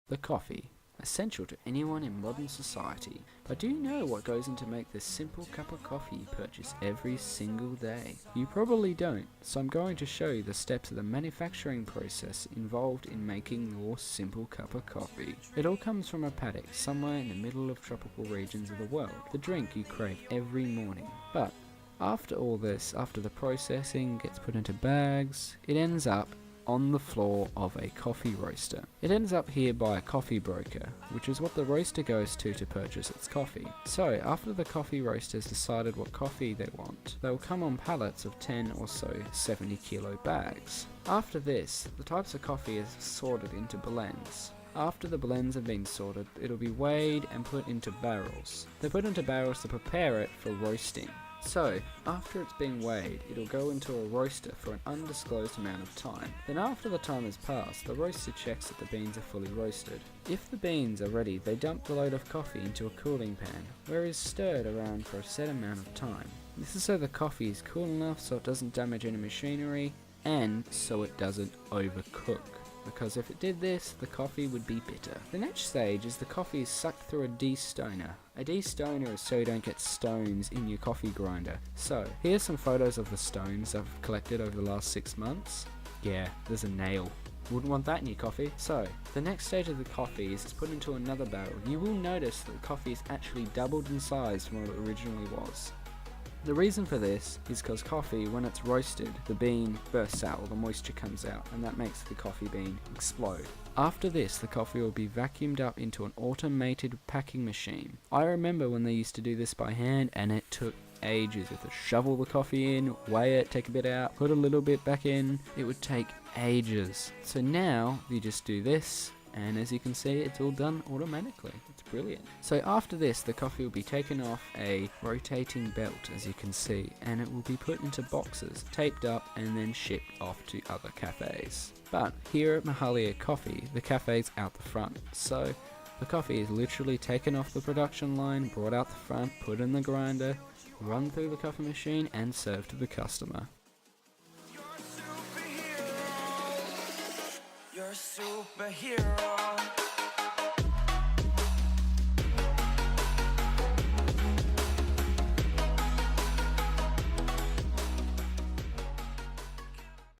The coffee, essential to anyone in modern society. But do you know what goes into make this simple cup of coffee you purchase every single day? You probably don't, so I'm going to show you the steps of the manufacturing process involved in making your simple cup of coffee. It all comes from a paddock somewhere in the middle of tropical regions of the world, the drink you crave every morning. But after all this, after the processing gets put into bags, it ends up on the floor of a coffee roaster. It ends up here by a coffee broker, which is what the roaster goes to purchase its coffee. So after the coffee roaster has decided what coffee they want, they will come on pallets of 10 or so 70 kilo bags. After this, the types of coffee is sorted into blends. After the blends have been sorted, it'll be weighed and put into barrels. They're put into barrels to prepare it for roasting. So, after it's been weighed, it'll go into a roaster for an undisclosed amount of time. Then after the time has passed, the roaster checks that the beans are fully roasted. If the beans are ready, they dump the load of coffee into a cooling pan, where it is stirred around for a set amount of time. This is so the coffee is cool enough so it doesn't damage any machinery, and so it doesn't overcook. Because if it did this, the coffee would be bitter. The next stage is the coffee is sucked through a destoner. A destoner is so you don't get stones in your coffee grinder. So, here's some photos of the stones I've collected over the last 6 months. Yeah, there's a nail. Wouldn't want that in your coffee. So, the next stage of the coffee is it's put into another barrel. You will notice that the coffee is actually doubled in size from what it originally was. The reason for this is because coffee, when it's roasted, the bean bursts out or the moisture comes out, and that makes the coffee bean explode. After this, the coffee will be vacuumed up into an automated packing machine. I remember when they used to do this by hand, and it took ages. You have to shovel the coffee in, weigh it, take a bit out, put a little bit back in. It would take ages. So now, you just do this, and as you can see, it's all done automatically. It's brilliant. So after this, the coffee will be taken off a rotating belt, as you can see, and it will be put into boxes, taped up, and then shipped off to other cafes. But here at Mahalia Coffee, the cafe's out the front, so the coffee is literally taken off the production line, brought out the front, put in the grinder, run through the coffee machine, and served to the customer. You're a superhero.